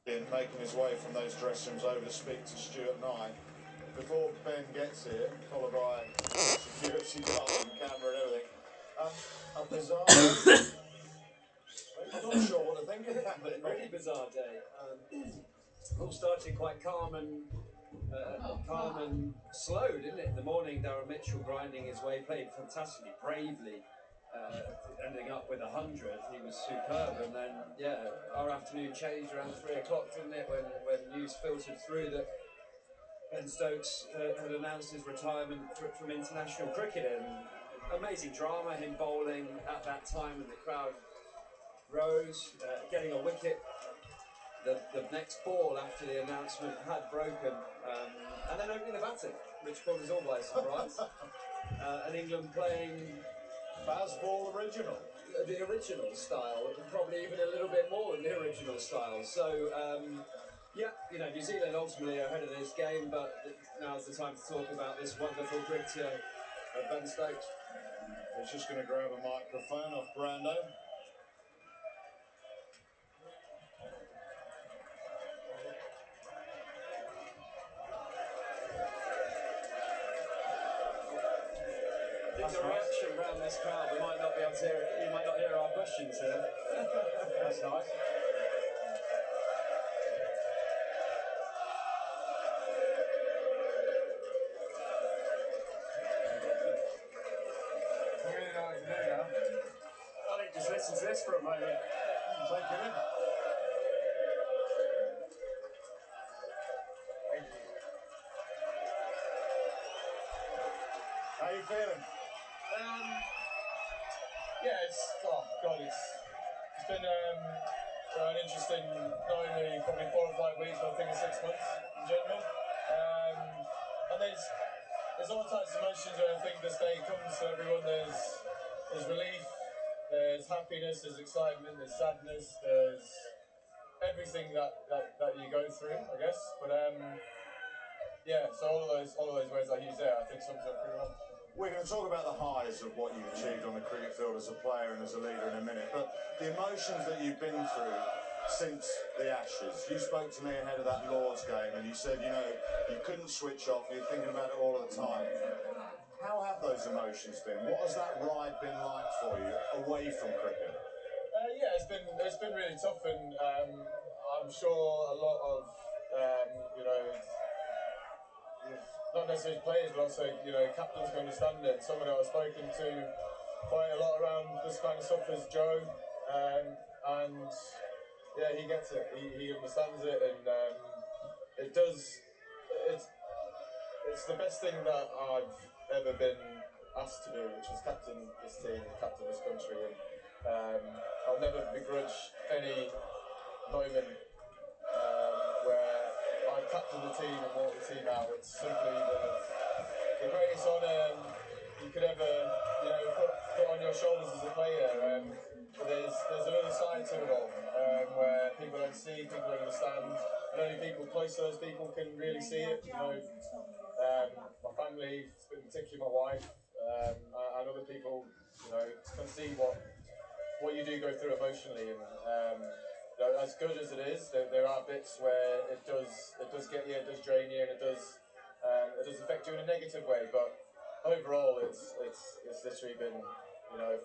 Making his way from those dressing rooms over to speak to Stuart Nye. Before Ben gets here, followed by security guard and camera and everything, a bizarre day. I'm not sure what to think of that, but Really bizarre day. All started quite calm and slow, didn't it? In the morning, Darren Mitchell grinding his way, played fantastically, bravely, ending up with 100. He was superb. And then, yeah, our afternoon changed around 3 o'clock, didn't it? When news filtered through that Ben Stokes had announced his retirement from international cricket. And amazing drama, him bowling at that time, and the crowd rose, getting a wicket. The next ball after the announcement had broken, and then opening the batting, which caught us all by surprise. And England playing Bazball original. the original style, probably even a little bit more than the original style. So, yeah, you know, New Zealand ultimately are ahead of this game, but now's the time to talk about this wonderful cricketer, Ben Stokes. He's just going to grab a microphone off Brando. I think the reaction around this crowd, we might not be able to hear it. You might not hear our questions here. That's nice. I really know what to do now. I think just listen to this for a moment. Take it in. Thank you. How you feeling? Yeah, it's been an interesting, not only probably 4 or 5 weeks, but I think it's 6 months in general. And there's all types of emotions when I think this day comes to everyone. There's relief, there's happiness, there's excitement, there's sadness, there's everything that you go through, I guess. But yeah, so all of those words I use there, I think sums up pretty well. We're going to talk about the highs of what you've achieved on the cricket field as a player and as a leader in a minute, but the emotions that you've been through since the Ashes. You spoke to me ahead of that Lord's game and you said, you know, you couldn't switch off, you're thinking about it all of the time. How have those emotions been? What has that ride been like for you away from cricket? Yeah, it's been really tough, and I'm sure a lot of you know, not necessarily players, but also captains can understand it. Someone that I've spoken to quite a lot around this kind of stuff is Joe, and yeah, he gets it. He understands it, and it does. It's the best thing that I've ever been asked to do, which is captain this team, captain this country, and I'll never begrudge any moment where I captain the team and walk the team out. It's simply the greatest honour you could ever, put on your shoulders as a player. But there's another side to it all, where people don't see, people don't understand, and only people close to those people can really see it. My family, particularly my wife, and other people, can see what you do go through emotionally, and as good as it is, there are bits where it does get you, it does drain you, and it does affect you in a negative way. But overall, it's literally been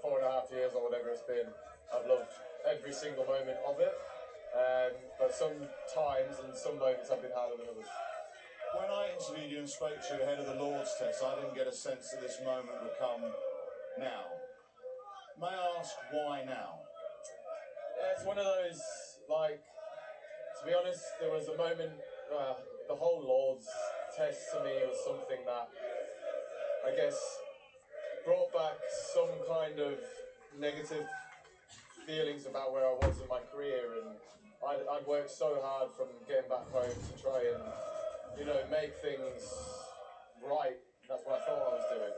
4.5 years or whatever it's been. I've loved every single moment of it, but some times and some moments have been harder than others. When I interviewed you and spoke to you ahead of the Lord's Test, I didn't get a sense that this moment would come now. May I ask why now? Yeah, it's one of those, to be honest, there was a moment, the whole Lord's Test to me was something that, I guess, brought back some kind of negative feelings about where I was in my career, and I'd worked so hard from getting back home to try and, make things right. That's what I thought I was doing.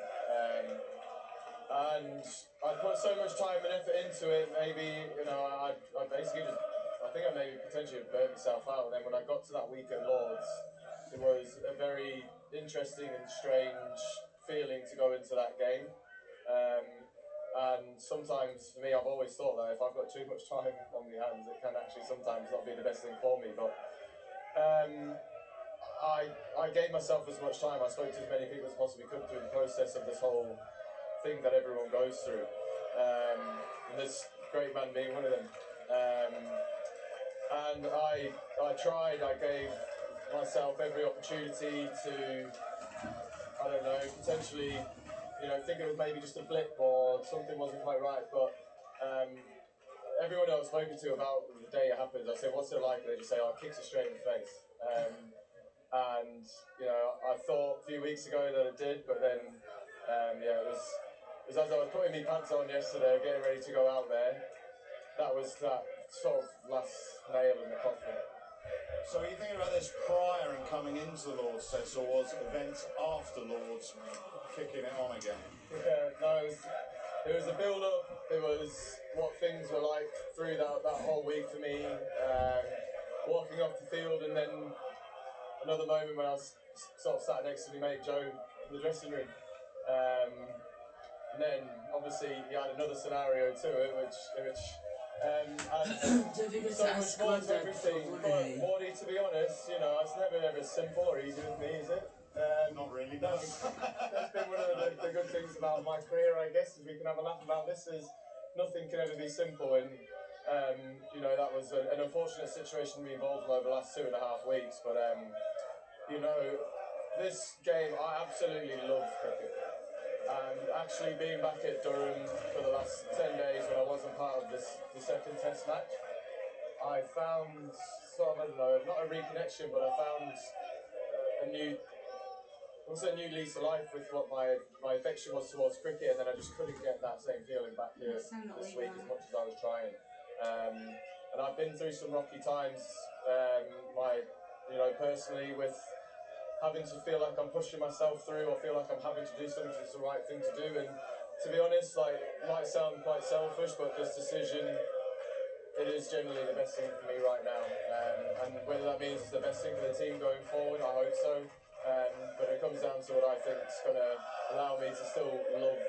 And I put so much time and effort into it, maybe, I basically just, I think I maybe potentially burnt myself out. And then when I got to that week at Lord's, it was a very interesting and strange feeling to go into that game. And sometimes, for me, I've always thought that if I've got too much time on my hands, it can actually sometimes not be the best thing for me. But I gave myself as much time. I spoke to as many people as possibly could through the process of this whole thing that everyone goes through. And this great man being one of them. And I tried, I gave myself every opportunity to, I don't know, potentially, think it was maybe just a blip or something wasn't quite right. But everyone who I've spoken to about the day it happens, I say, what's it like? And they just say, oh, it kicks you straight in the face. And, I thought a few weeks ago that it did, but then, it was as I was putting my pants on yesterday, getting ready to go out there, that was that sort of last nail in the coffin. So are you thinking about this prior and coming into the Lord's test, or was events after Lord's kicking it on again? Yeah, no, it was the build-up. It was what things were like through that whole week for me. Walking off the field, and then another moment when I was sort of sat next to my mate Joe in the dressing room. And then obviously he had another scenario to it, which adds so much more to everything. But Mordy, to be honest, it's never ever simple or easy with me, is it? Not really, no. That's been one of the good things about my career, I guess, is we can have a laugh about this. Is nothing can ever be simple, and that was an unfortunate situation to be involved in over the last 2.5 weeks. But this game, I absolutely love cricket. And actually being back at Durham for the last 10 days when I wasn't part of the second test match, I found sort of, I don't know, not a reconnection, but I found a new lease of life with what my affection was towards cricket, and then I just couldn't get that same feeling back here this week as much as I was trying. And I've been through some rocky times, personally, with having to feel like I'm pushing myself through, or feel like I'm having to do something that's the right thing to do. And to be honest, it might sound quite selfish, but this decision, it is generally the best thing for me right now. And whether that means it's the best thing for the team going forward, I hope so. But it comes down to what I think is going to allow me to still love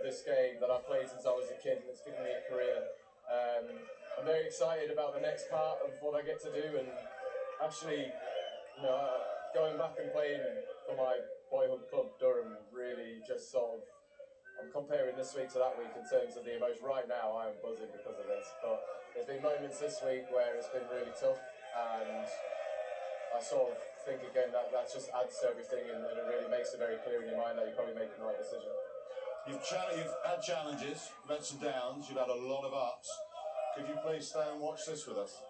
this game that I've played since I was a kid, and it's given me a career. I'm very excited about the next part of what I get to do, and actually, going back and playing for my boyhood club, Durham, really just sort of, I'm comparing this week to that week in terms of the emotion. Right now, I am buzzing because of this, but there's been moments this week where it's been really tough, and I sort of think again that just adds to everything, and it really makes it very clear in your mind that you're probably making the right decision. You've had challenges, you've had some downs, you've had a lot of ups. Could you please stay and watch this with us?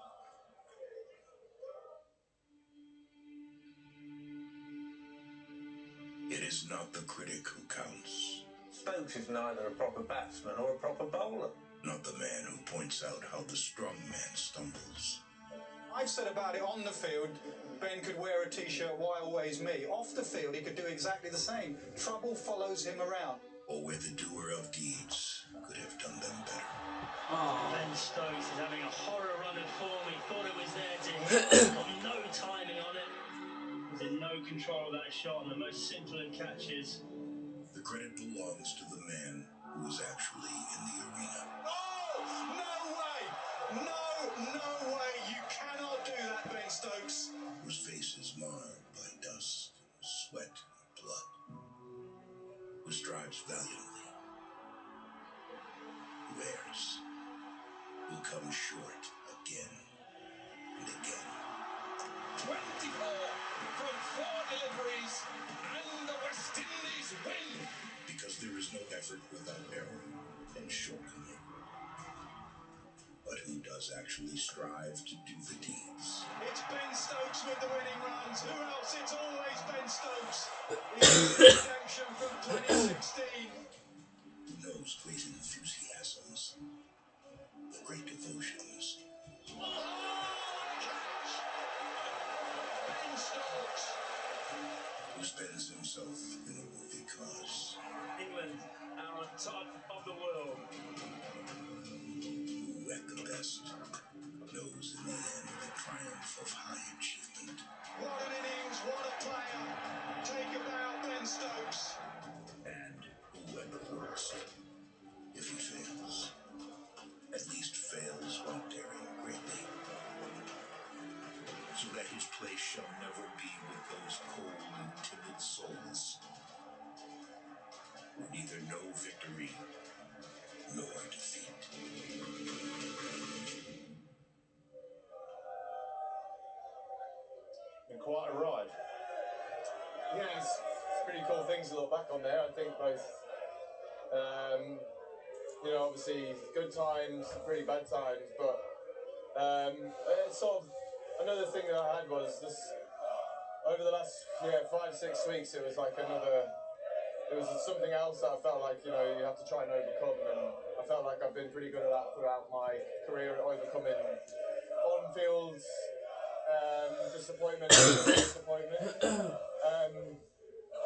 It is not the critic who counts. Stokes is neither a proper batsman or a proper bowler. Not the man who points out how the strong man stumbles. I've said about it on the field, Ben could wear a T-shirt, why always me? Off the field, he could do exactly the same. Trouble follows him around. Or where the doer of deeds could have done them better. Ben Stokes is having a horror run of form. He thought it was there to hit. Got no timing on it. He's in no control of that shot on the most simple of catches. The credit belongs to the man who is actually in the arena. Oh, no way! No way! You cannot do that, Ben Stokes. Whose face is marred by dust, sweat, and blood. Who strives valiantly. Who errs. Who comes short again and again. 24 from 4 deliveries, and the West Indies win. Because there is no effort without error and shortcoming. But who does actually strive to do the deeds? It's Ben Stokes with the winning runs. Who else? It's always Ben Stokes. He's redemption from 2016. Who knows great enthusiasms, the great devotions. Oh, what a catch! Ben Stokes. Who spends himself in a worthy cause. England are on top of the world. Who at the best knows in the end the triumph of high achievement. What an innings, what a player. Take a bow, Ben Stokes. And who at the worst whose place shall never be with those cold and timid souls who neither know victory nor defeat. And quite a ride. Yeah, it's pretty cool things to look back on there. I think both, you know, obviously good times, pretty bad times, but it's sort of another thing that I had was this over the last 5-6 weeks. It was like it was something else that I felt like, you know, you have to try and overcome, and I felt like I've been pretty good at that throughout my career, at overcoming on-field disappointment and disappointment.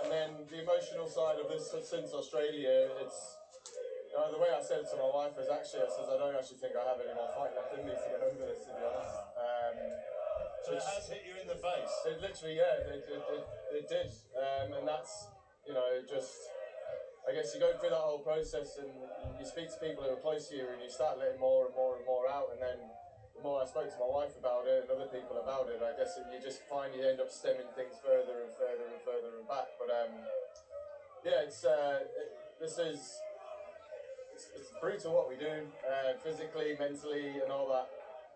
And then the emotional side of this since Australia, it's the way I said it to my wife is actually, I said, I don't actually think I have any more fight left in me to get over this, to be honest. So it has hit you in the face. It literally, it did. And that's, you know, just, I guess you go through that whole process and you speak to people who are close to you and you start letting more and more and more out, and then the more I spoke to my wife about it and other people about it, I guess you just find you end up stemming things further and further and further and back. But yeah, it's brutal what we do, physically, mentally, and all that.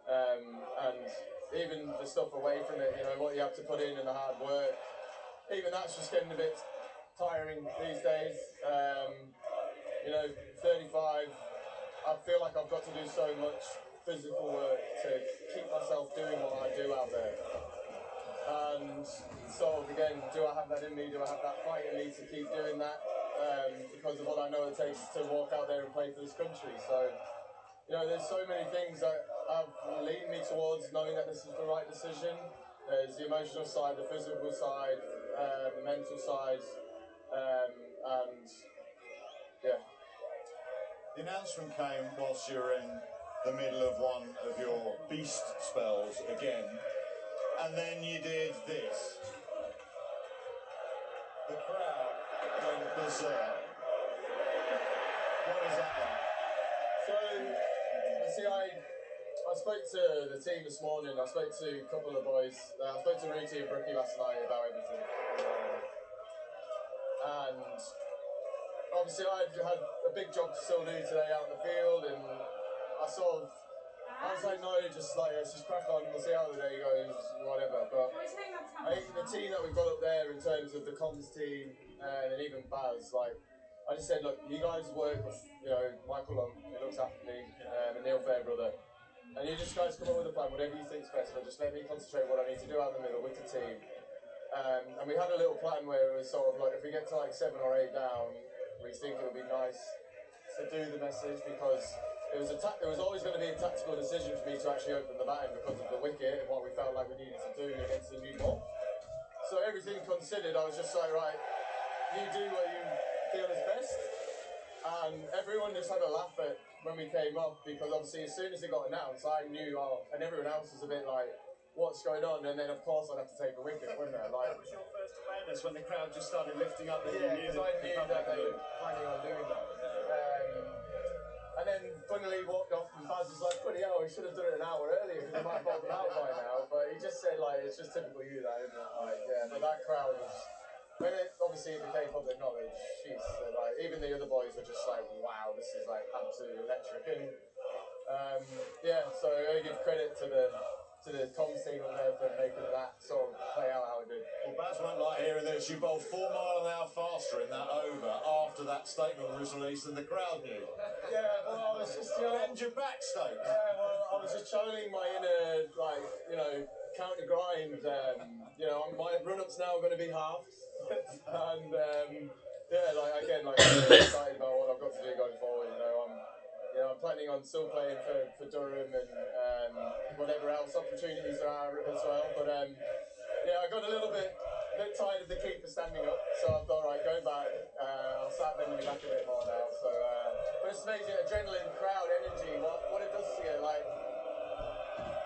And even the stuff away from it, you know, what you have to put in and the hard work, even that's just getting a bit tiring these days. You know, 35, I feel like I've got to do so much physical work to keep myself doing what I do out there. And sort of, again, do I have that in me? Do I have that fight in me to keep doing that? Because of what I know it takes to walk out there and play for this country. So, you know, there's so many things that have leaned me towards knowing that this is the right decision. There's the emotional side, the physical side, the mental side, and yeah. The announcement came whilst you were in the middle of one of your beast spells again, and then you did this. The crowd went berserk. What was that like? So, see, I spoke to the team this morning. I spoke to a couple of boys. I spoke to Ruti and Brookie last night about everything. And obviously I had a big job to still do today out in the field, and I was like, no, let's just crack on and we'll see how the day goes, whatever. But I think the team that we've got up there in terms of the comms team and then even Baz, like, I just said, look, you guys work with, you know, Michael Lump, who looks after me, and Neil Fairbrother, and you just guys come up with a plan, whatever you think's best, but just let me concentrate what I need to do out in the middle with the team. And we had a little plan where it was sort of like, if we get to like 7 or 8 down, we think it would be nice to do the message, because it was always going to be a tactical decision for me to actually open the batting because of the wicket and what we felt like we needed to do against the new ball. So everything considered, I was just like, right, you do what you feel is best. And everyone just had a laugh at when we came up, because obviously as soon as it got announced, I knew, and everyone else was a bit like, what's going on? And then of course I'd have to take a wicket, wouldn't I? Like, That was your first awareness when the crowd just started lifting up. That yeah, you knew because I knew the that they public were planning on doing that. And then funnily walked off, and Baz was like, bloody hell, we should have done it an hour earlier because he might have bought them out by now. But he just said, like, it's just typical you, that, isn't it? Like, yeah, but that crowd was, when it obviously became public knowledge, jeez, like, even the other boys were just like, wow, this is like absolutely electric. And yeah, so I give credit to the comms team up there for making that sort of play out how it did. Well, Baz won't like hearing this. You bowled 4 miles an hour faster in that over after that statement was released than the crowd knew. Yeah, well, I was just, you know, Bend your back, Stokes. yeah, well, I was just channeling my inner, like, you know, counter grind. You know, my run-up's now going to be halved, and yeah, like again, like I'm really excited about what I've got to do going forward. I'm planning on still playing for Durham and whatever else opportunities there are as well. But yeah, I got a bit tired of the keeper standing up, so I thought, right, go back. I'll start bending my back a bit more now. So, but it's amazing, adrenaline, crowd, energy, what it does to you. Like,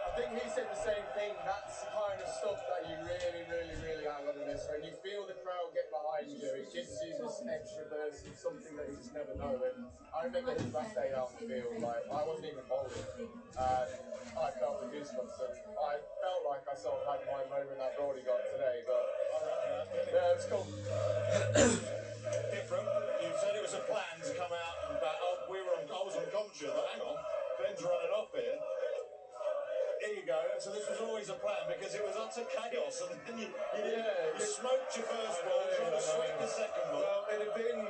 I think he said the same thing. That's the kind of stuff that you really, really, really aren't going to miss. When you feel the crowd get behind you, it gives you this extra burst of something that you just never know. And I remember his last day out on the field, like, I wasn't even bowling, and I felt the goosebumps, and I felt like I sort of had my moment that Brody got today, but yeah, it was cool. Different. You said it was a plan to come out and back. Oh, I was on commentary. I thought, hang on, Ben's running off here. Here you go. So this was always a plan because it was utter chaos, and then you smoked your first ball, trying to sweep the second ball. Well, it had been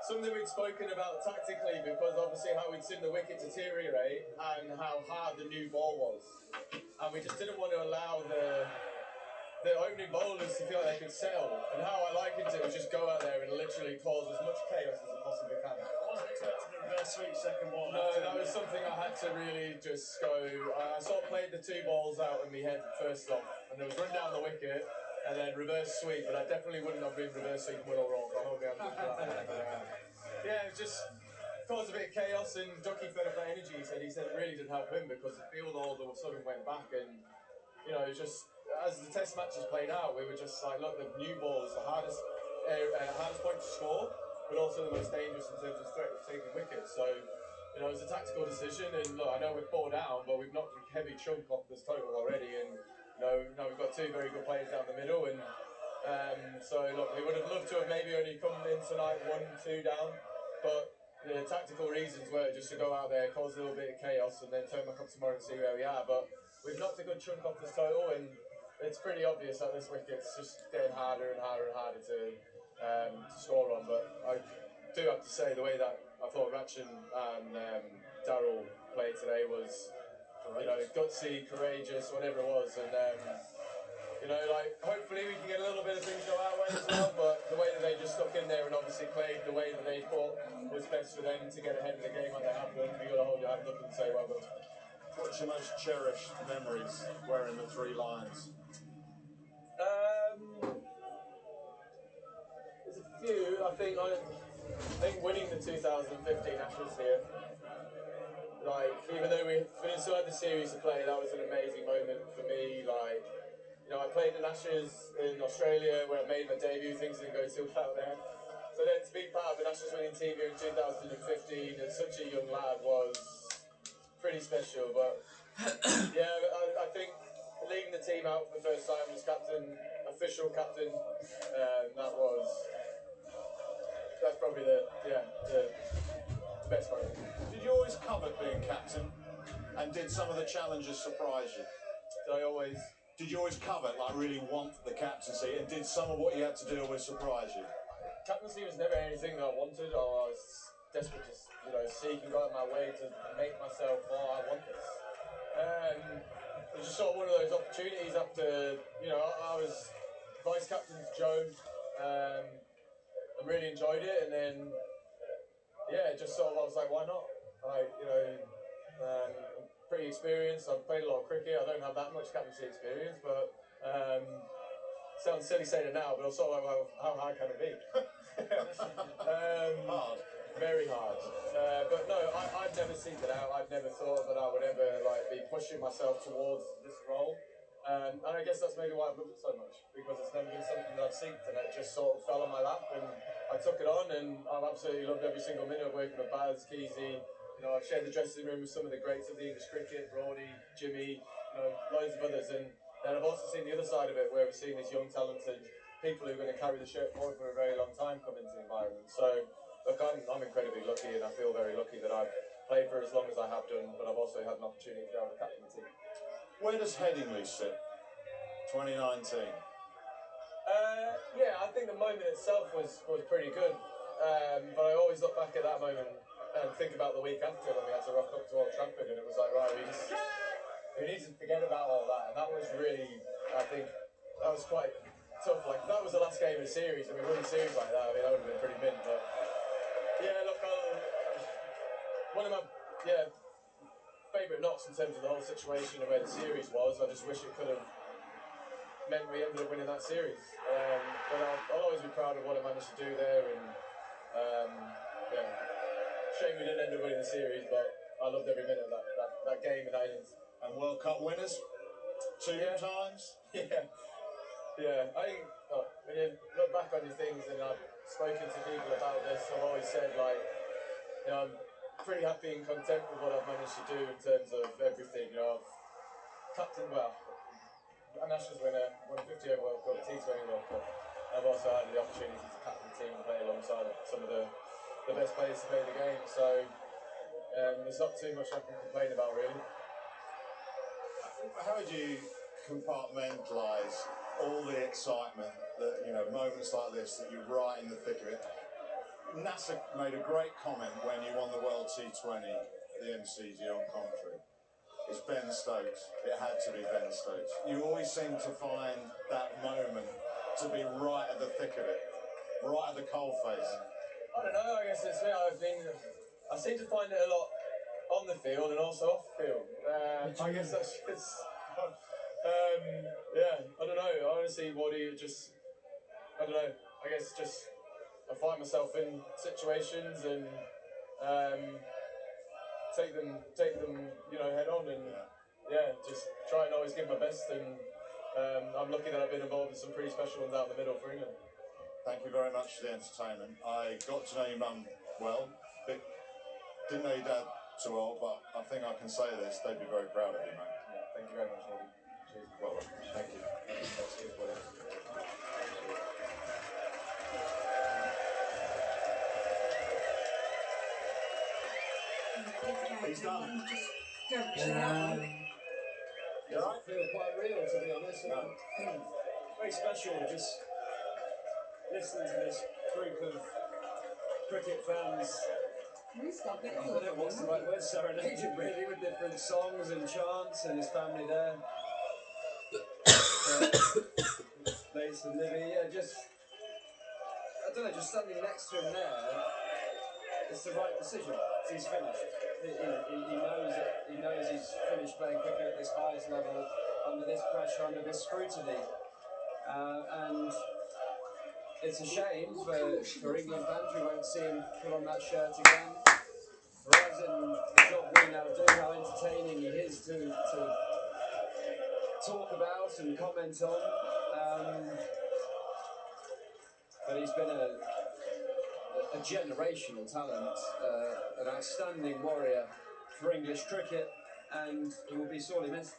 something we'd spoken about tactically because obviously how we'd seen the wicket deteriorate and how hard the new ball was, and we just didn't want to allow the opening bowlers to feel like they could settle. And how I likened it was just go out there and literally cause as much chaos as you possibly can. I wasn't expecting a reverse sweep second ball. No, that was something I had to really just go. I sort of played the two balls out in my head first off, and there was run down the wicket and then reverse sweep, but I definitely wouldn't have been reverse sweep Will or wrong. I hold my hands up for that one. But, yeah, it was just caused a bit of chaos, and Ducky fed up that energy. He said it really didn't help him because the field all of a sudden went back, and you know, it was just as the test matches played out, we were just like, look, the new ball is the hardest point to score, but also the most dangerous in terms of threat of taking wickets. So, you know, it was a tactical decision, and look, I know we're 4 down, but we've knocked a heavy chunk off this total already, and you know, now we've got 2 very good players down the middle, and so look, we would have loved to have maybe only come in tonight 1-2 down, but the tactical reasons were just to go out there, cause a little bit of chaos, and then turn back up tomorrow and see where we are. But we've knocked a good chunk off this total, and it's pretty obvious that this wicket's just getting harder and harder and harder to score on. But I do have to say, the way that I thought Ratchin and Darryl played today was, you know, gutsy, courageous, whatever it was, and you know, like, hopefully we can get a little bit of things go our way as well, but the way that they just stuck in there and obviously played the way that they thought was best for them to get ahead of the game like they have done, you got to hold your hands up and say well done. What's your most cherished memories wearing the 3 lions? There's a few. I think winning the 2015 Ashes here, like, even though we still had the series to play, that was an amazing moment for me. Like, you know, I played in Ashes in Australia where I made my debut, things didn't go too well there. So then to be part of an Ashes winning team here in 2015 as such a young lad was pretty special. But yeah, I think leading the team out for the first time as captain, official captain, that's probably the best moment. Did you always covet being captain? And did some of the challenges surprise you? Did you always covet, like really want the captaincy? And did some of what you had to deal with surprise you? Captaincy was never anything that I wanted, or I was desperate to, you know, seek and go out of my way to make myself, I want this. It was just sort of one of those opportunities after, you know, I was vice captain to Joe, and really enjoyed it, and then, yeah, just sort of, I was like, why not? Like, you know, I'm pretty experienced, I've played a lot of cricket, I don't have that much captaincy experience, but sounds silly saying it now, but I'm sort of like, well, how hard can it be? Hard. Very hard. But no, I'd never seeked it out. I'd never thought that I would ever like be pushing myself towards this role. And I guess that's maybe why I've loved it so much, because it's never been something that I've seeked, and it just sort of fell on my lap, and I took it on, and I've absolutely loved every single minute of working with Baz, Keezy. You know, I've shared the dressing room with some of the greats of the English cricket, Brody, Jimmy, you know, loads of others, and then I've also seen the other side of it, where we've seen these young, talented people who are going to carry the shirt forward for a very long time come into the environment. So, look, I'm incredibly lucky, and I feel very lucky that I've played for as long as I have done, but I've also had an opportunity to be able to captain the team. Where does Headingley sit? 2019. Yeah, I think the moment itself was pretty good, but I always look back at that moment and think about the week after when we had to rock up to Old Trafford, and it was like, right, we need to forget about all that, and that was really, I think, that was quite tough. Like, if that was the last game of the series and we won the series like that, I mean, that would have been pretty mint. But yeah, look, one of my favourite knocks in terms of the whole situation and where the series was, I just wish it could have meant we ended up winning that series. But I'll always be proud of what I managed to do there, and yeah, shame we didn't end up winning the series, but I loved every minute of that game and that innings. And World Cup winners? 2 times? Yeah. I think when you look back on your things, and I've spoken to people about this, I've always said, like, you know, I'm pretty happy and content with what I've managed to do in terms of everything. You know, I've captained well. an Ashes winner, won a 50 over World Cup, T20 World Cup. I've also had the opportunity to captain the team and play alongside some of the best players to play the game. So there's not too much I can complain about, really. How would you compartmentalise all the excitement that, you know, moments like this that you're right in the thick of it? NASA made a great comment when you won the World T20 at the MCG on commentary. It's Ben Stokes. It had to be Ben Stokes. You always seem to find that moment to be right at the thick of it, right at the coalface. I don't know, I guess it's me. I seem to find it a lot on the field and also off the field. I guess that's just, yeah, I don't know. Honestly, I don't know. I guess just, I find myself in situations and take them, you know, head on and yeah, just try and always give my best. And I'm lucky that I've been involved in some pretty special ones out in the middle for England. Thank you very much for the entertainment. I got to know your mum well, but didn't know your dad too well, but I think I can say this, they'd be very proud of you, mate. Yeah, thank you very much, Robbie. Cheers. Well done. Thank you. Cheers, buddy. He's done. You're right. Feel quite real, to be honest. And very special, just listening to this group of cricket fans. I don't know what's the right word, serenaded really, with different songs and chants, and his family there. Lace and Libby, yeah, just, I don't know, just standing next to him there, it's the right decision. He's finished. He knows it. He knows he's finished playing cricket at this highest level, under this pressure, under this scrutiny, and it's a shame for England fans. We won't see him put on that shirt again. For us in the job we now do, how entertaining he is to talk about and comment on. But he's been a generational talent, an outstanding warrior for English cricket, and he will be sorely missed.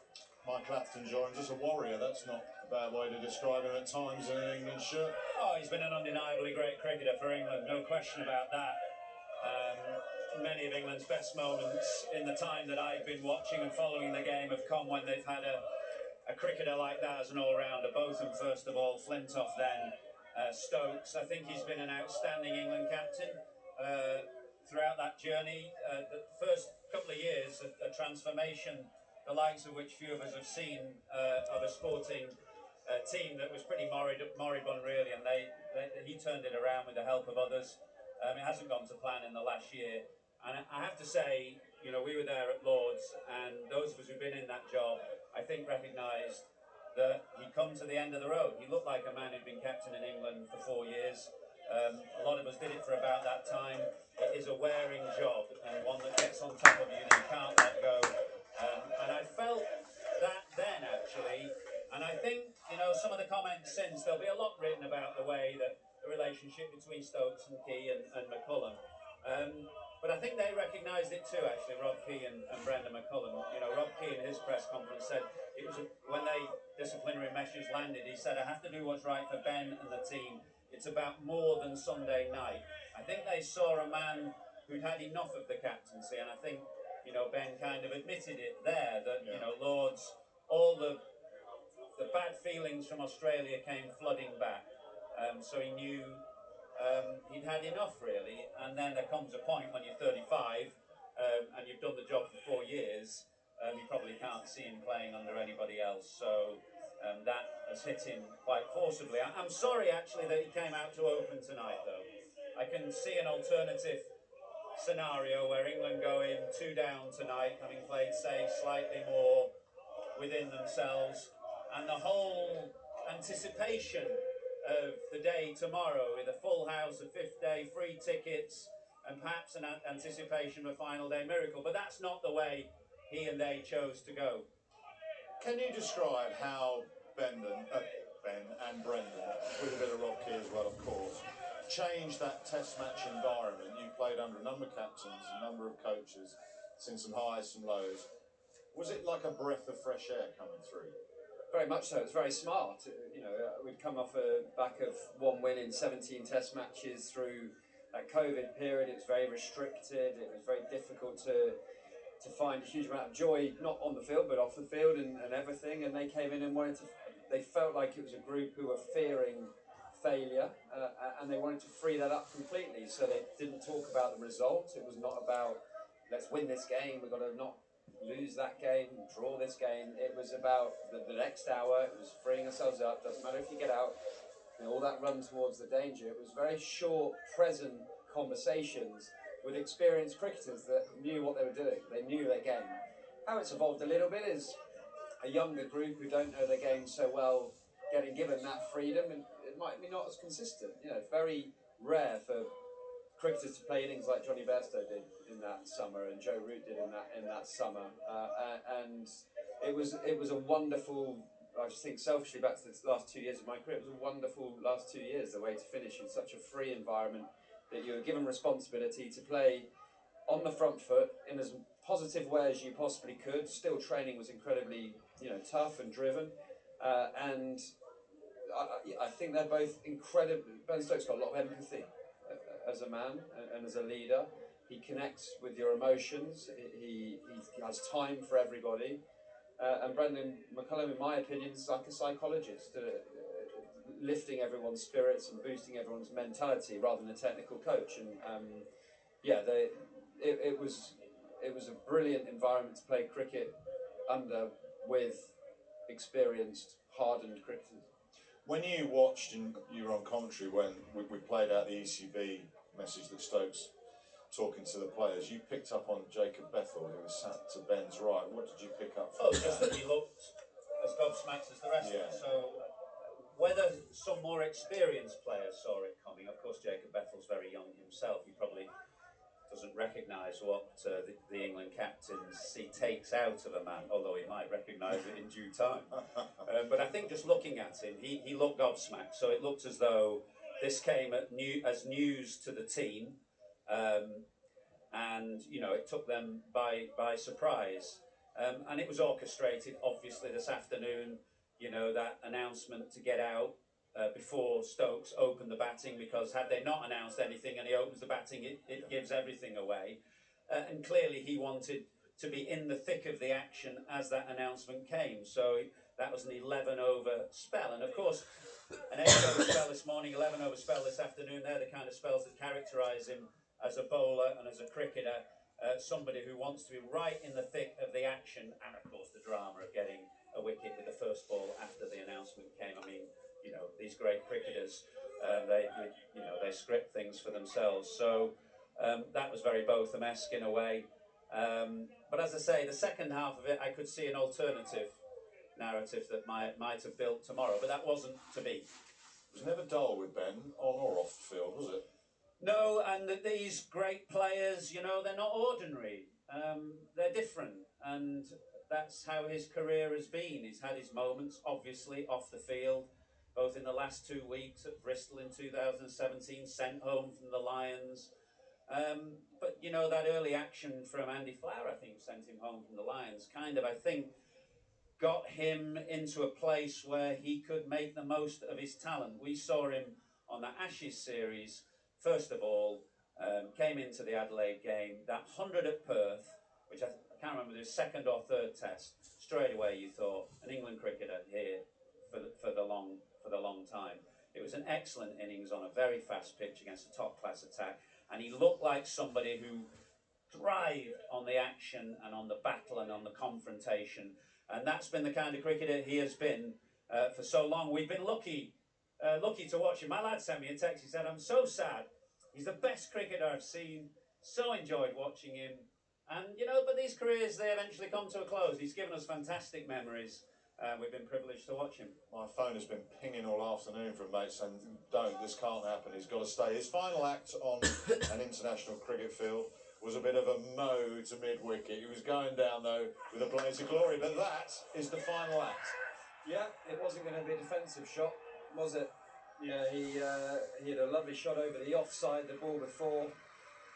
Mike Clapton joined us, a warrior. That's not a bad way to describe him at times in an England shirt. Oh, he's been an undeniably great cricketer for England, no question about that. Many of England's best moments in the time that I've been watching and following the game have come when they've had a cricketer like that as an all-rounder. Botham first of all, Flintoff then, Stokes. I think he's been an outstanding England captain throughout that journey. The first couple of years, a transformation, the likes of which few of us have seen, of a sporting team that was pretty moribund really, and he turned it around with the help of others. It hasn't gone to plan in the last year, and I have to say, you know, we were there at Lord's, and those of us who've been in that job, I think, recognised that he'd come to the end of the road. He looked like a man who'd been captain in England for 4 years. A lot of us did it for about that time. It is a wearing job, and one that gets on top of you that you can't let go. And I felt that then, actually, and I think, you know, some of the comments since, there'll be a lot written about the way that the relationship between Stokes and Key and McCullum. But I think they recognised it too, actually, Rob Key and Brendan McCullum. You know, Rob Key in his press conference said it was when they disciplinary measures landed, he said, I have to do what's right for Ben and the team. It's about more than Sunday night. I think they saw a man who'd had enough of the captaincy, and I think, you know, Ben kind of admitted it there, that, you know, Lord's, all the bad feelings from Australia came flooding back. So he knew he'd had enough, really. And then there comes a point when you're 35 and you've done the job for 4 years, you probably can't see him playing under anybody else. So that has hit him quite forcibly. I'm sorry, actually, that he came out to open tonight, though. I can see an alternative scenario where England go in 2 down tonight, having played, say, slightly more within themselves, and the whole anticipation of the day tomorrow with a full house, a 5th day, free tickets, and perhaps an anticipation of a final day miracle. But that's not the way he and they chose to go. Can you describe how Ben and Brendan, with a bit of Rob Key as well, of course, changed that test match environment? You played under a number of captains, a number of coaches, seen some highs, some lows. Was it like a breath of fresh air coming through? Very much so. It was very smart. You know, we'd come off a back of one win in 17 Test matches through that COVID period. It was very restricted. It was very difficult to find a huge amount of joy, not on the field but off the field and everything. And they came in and wanted to. They felt like it was a group who were fearing failure, and they wanted to free that up completely. So they didn't talk about the result. It was not about let's win this game. We've got to not lose that game, draw this game. It was about the next hour. It was freeing ourselves up. Doesn't matter if you get out. You know, all that run towards the danger. It was very short, present conversations with experienced cricketers that knew what they were doing. They knew their game. How it's evolved a little bit is a younger group who don't know their game so well getting given that freedom, and it might be not as consistent. You know, it's very rare for cricketers to play innings like Johnny Bairstow did in that summer, and Joe Root did in that summer, and it was a wonderful. I just think selfishly back to the last 2 years of my career, it was a wonderful last 2 years. The way to finish in such a free environment that you were given responsibility to play on the front foot in as positive way as you possibly could. Still, training was incredibly tough and driven, and I think they're both incredible. Ben Stokes got a lot of empathy as a man and as a leader. He connects with your emotions. He has time for everybody. And Brendan McCullum, in my opinion, is like a psychologist, lifting everyone's spirits and boosting everyone's mentality rather than a technical coach. And it was a brilliant environment to play cricket under with experienced, hardened cricketers. When you watched and you were on commentary when we played out the ECB message that Stokes talking to the players, you picked up on Jacob Bethel, who was sat to Ben's right. What did you pick up from just that he looked as gobsmacked as the rest of us. So whether some more experienced players saw it coming, of course Jacob Bethel's very young himself. He probably doesn't recognise what the England captain takes out of a man, although he might recognise it in due time. But I think just looking at him, he looked gobsmacked. So it looked as though this came as news to the team, and it took them by surprise. And it was orchestrated, obviously, this afternoon. That announcement to get out before Stokes opened the batting, because had they not announced anything and he opens the batting, it gives everything away. And clearly he wanted to be in the thick of the action as that announcement came. So that was an 11-over spell. And of course, an 8-over spell this morning, 11-over spell this afternoon, they're the kind of spells that characterise him as a bowler and as a cricketer. Somebody who wants to be right in the thick of the action, and of course the drama of getting a wicket with the first ball after the announcement came. I mean, these great cricketers, they script things for themselves. So that was very Botham-esque in a way. But as I say, the second half of it, I could see an alternative narrative that might have built tomorrow, but that wasn't to be. It was never dull with Ben, on or off the field, was it? No, and these great players, they're not ordinary. They're different, and that's how his career has been. He's had his moments, obviously, off the field, both in the last 2 weeks at Bristol in 2017, sent home from the Lions. But, that early action from Andy Flower, I think, sent him home from the Lions, I think, got him into a place where he could make the most of his talent. We saw him on the Ashes series, first of all, came into the Adelaide game, that 100 at Perth, which I can't remember, the second or third test, straight away you thought, an England cricketer here for the long time. It was an excellent innings on a very fast pitch against a top-class attack, and he looked like somebody who thrived on the action and on the battle and on the confrontation. And that's been the kind of cricketer he has been for so long. We've been lucky to watch him. My lad sent me a text. He said, "I'm so sad. He's the best cricketer I've seen. So enjoyed watching him." And, but these careers, they eventually come to a close. He's given us fantastic memories. We've been privileged to watch him. My phone has been pinging all afternoon from mates saying, this can't happen. He's got to stay. His final act on an international cricket field was a bit of a mow to mid-wicket. He was going down, though, with a blaze of glory. But that is the final act. Yeah, it wasn't going to be a defensive shot, was it? Yeah, he had a lovely shot over the offside, the ball before,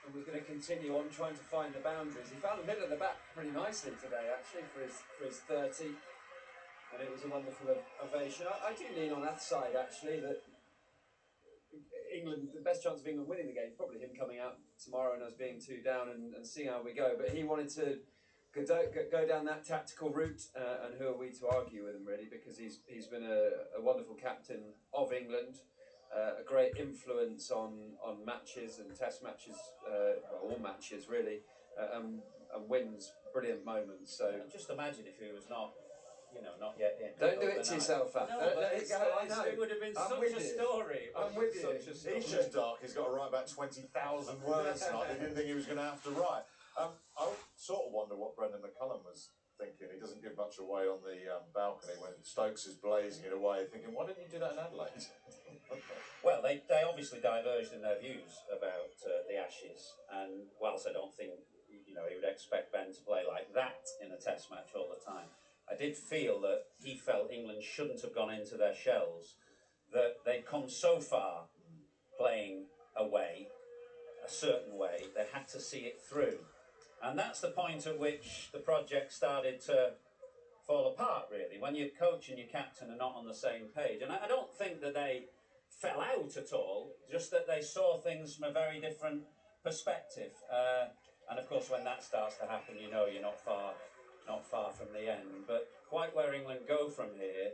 and was going to continue on trying to find the boundaries. He found the middle of the bat pretty nicely today, actually, for his 30. and it was a wonderful ovation. I do lean on that side, actually, that England, the best chance of England winning the game, probably him coming out tomorrow and us being 2 down and seeing how we go. But he wanted to go down that tactical route, and who are we to argue with him, really, because he's been a wonderful captain of England, a great influence on matches and test matches, well, all matches, really, and wins brilliant moments. So just imagine if he was not yet in. Don't do it to yourself, Pat. No, Let it go. I know. It would have been I'm such with a you. story. I'm with you. Such a story. He's just dark. He's got to write about 20,000 words tonight. He didn't think he was going to have to write. I sort of wonder what Brendan McCullum was thinking. He doesn't give much away on the balcony when Stokes is blazing it away, thinking, why didn't you do that in Adelaide? Well, they obviously diverged in their views about the Ashes, and whilst I don't think he would expect Ben to play like that in a Test match all the time, I did feel that he felt England shouldn't have gone into their shells, that they'd come so far playing away a certain way, they had to see it through. And that's the point at which the project started to fall apart, really, when your coach and your captain are not on the same page. And I don't think that they fell out at all, just that they saw things from a very different perspective. And of course, when that starts to happen, you're not far from the end. But quite where England go from here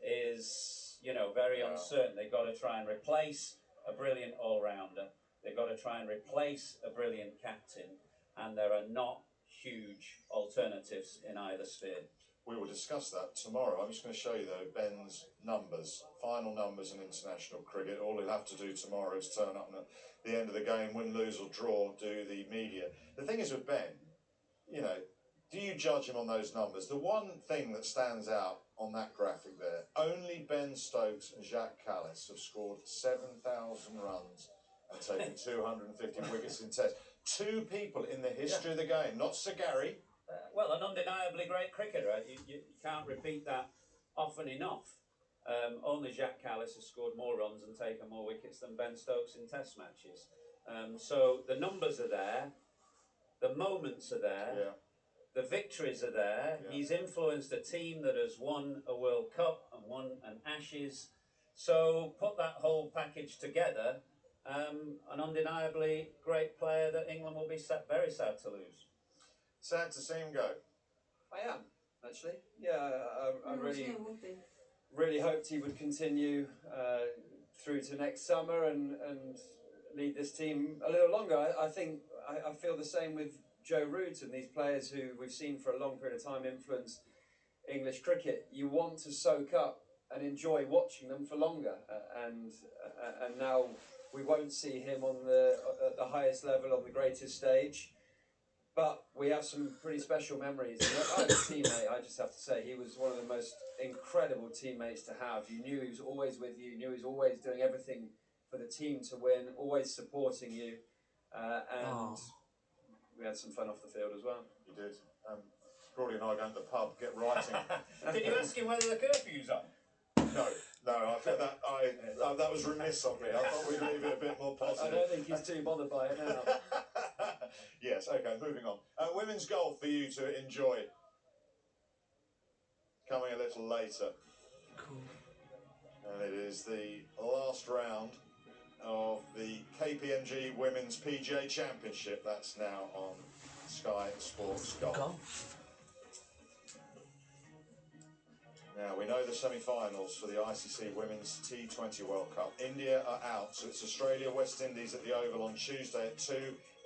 is, very uncertain. They've got to try and replace a brilliant all-rounder. They've got to try and replace a brilliant captain. And there are not huge alternatives in either sphere. We will discuss that tomorrow. I'm just going to show you, though, Ben's numbers, final numbers in international cricket. All he'll have to do tomorrow is turn up at the end of the game, win, lose or draw, do the media. The thing is with Ben, do you judge him on those numbers? The one thing that stands out on that graphic there, only Ben Stokes and Jacques Kallis have scored 7,000 runs and taken 250 wickets in Test. 2 people in the history of the game, not Sir Gary. Well, an undeniably great cricketer. You can't repeat that often enough. Only Jacques Kallis has scored more runs and taken more wickets than Ben Stokes in Test matches. So the numbers are there, the moments are there, the victories are there. He's influenced a team that has won a World Cup and won an Ashes. So put that whole package together, an undeniably great player that England will be very sad to lose. Sad to see him go. I am, actually. Yeah, I really hoped he would continue through to next summer and lead this team a little longer. I think I feel the same with Joe Root and these players who we've seen for a long period of time influence English cricket. You want to soak up and enjoy watching them for longer, and now we won't see him on at the highest level on the greatest stage. But we have some pretty special memories. I'm a teammate, I just have to say. He was one of the most incredible teammates to have. You knew he was always with you. You knew he was always doing everything for the team to win, always supporting you. And we had some fun off the field as well. You did. Brody and I going to the pub, get writing. Did you ask him whether the curfew's on? No. I think that was remiss of me. I thought we'd leave it a bit more positive. I don't think he's too bothered by it now. Yes, okay, moving on. Women's golf for you to enjoy. Coming a little later. Cool. And it is the last round of the KPMG Women's PGA Championship. That's now on Sky Sports Golf. Now, we know the semi-finals for the ICC Women's T20 World Cup. India are out, so it's Australia, West Indies at the Oval on Tuesday at 2,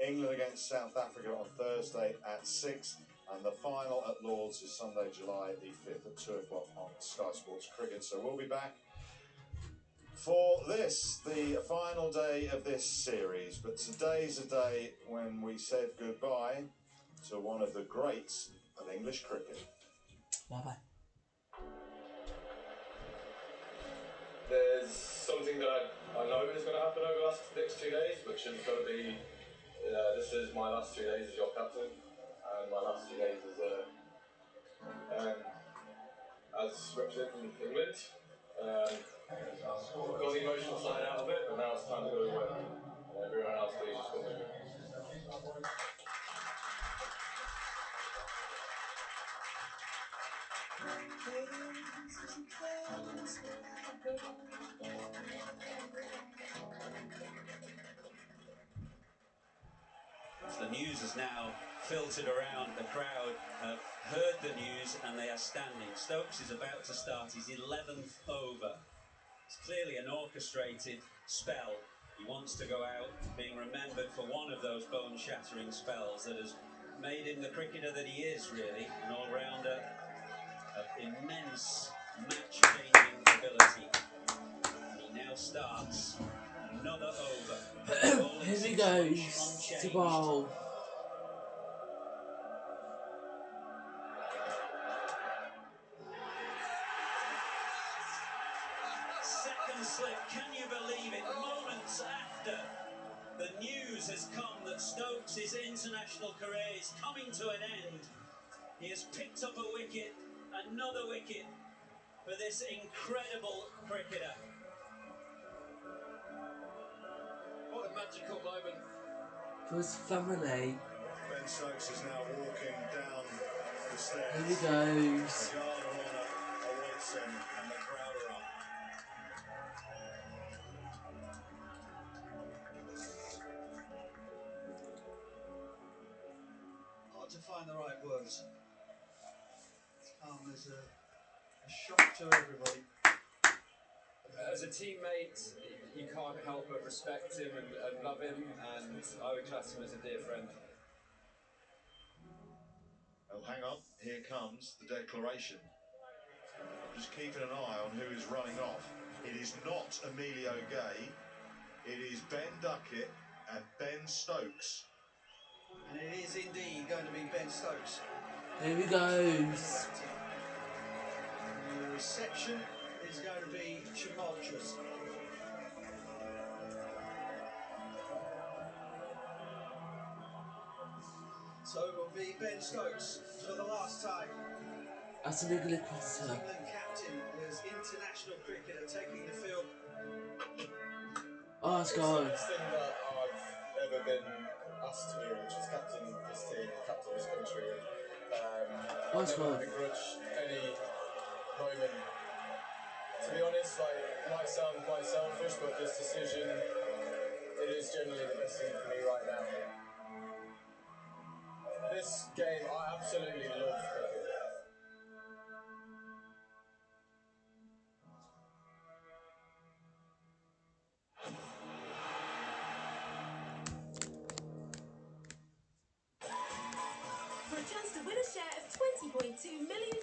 England against South Africa on Thursday at 6, and the final at Lord's is Sunday, July the 5th at 2 o'clock on Sky Sports Cricket. So we'll be back for this, the final day of this series. But today's a day when we said goodbye to one of the greats of English cricket. Bye-bye. There's something that I know is going to happen over the next 2 days, which is going to be, this is my last 2 days as your captain, and my last 2 days as representing England. Got the emotional side out of it, but now it's time to go and win. And everyone else, please just come with me. The news has now filtered around. The crowd have heard the news and they are standing. Stokes is about to start his 11th over. It's clearly an orchestrated spell. He wants to go out being remembered for one of those bone-shattering spells that has made him the cricketer that he is, really, an all-rounder of immense match-changing ability. And he now starts another over. Bowling Here we six go. unchanged. To bowl. Second slip, can you believe it? Moments after the news has come that Stokes' international career is coming to an end, he has picked up a wicket, another wicket for this incredible cricketer. What a magical moment. For his family. Ben Stokes is now walking down the stairs. Here he goes. The guard of honour awaits him and the crowd are up. Hard to find the right words. There's a shock to everybody. As a teammate, you can't help but respect him and love him, and I would class him as a dear friend. Oh, hang on, here comes the declaration. I'm just keeping an eye on who is running off. It is not Emilio Gay, it is Ben Duckett and Ben Stokes. And it is indeed going to be Ben Stokes. Here he goes. The reception is going to be tumultuous. So it will be Ben Stokes for the last time. That's an ugly As cricketer. England captain, as international cricketer taking the field. Oh, it's It's the gone. best thing that I've ever been asked to do, which was captain this team, captain this country. And Oh, I'll it's never gone. begrudge any moment. To be honest, like, it might sound quite selfish, but this decision, it is generally the best thing for me right now. This game, I absolutely love cricket. For a chance to win a share of 20.2 million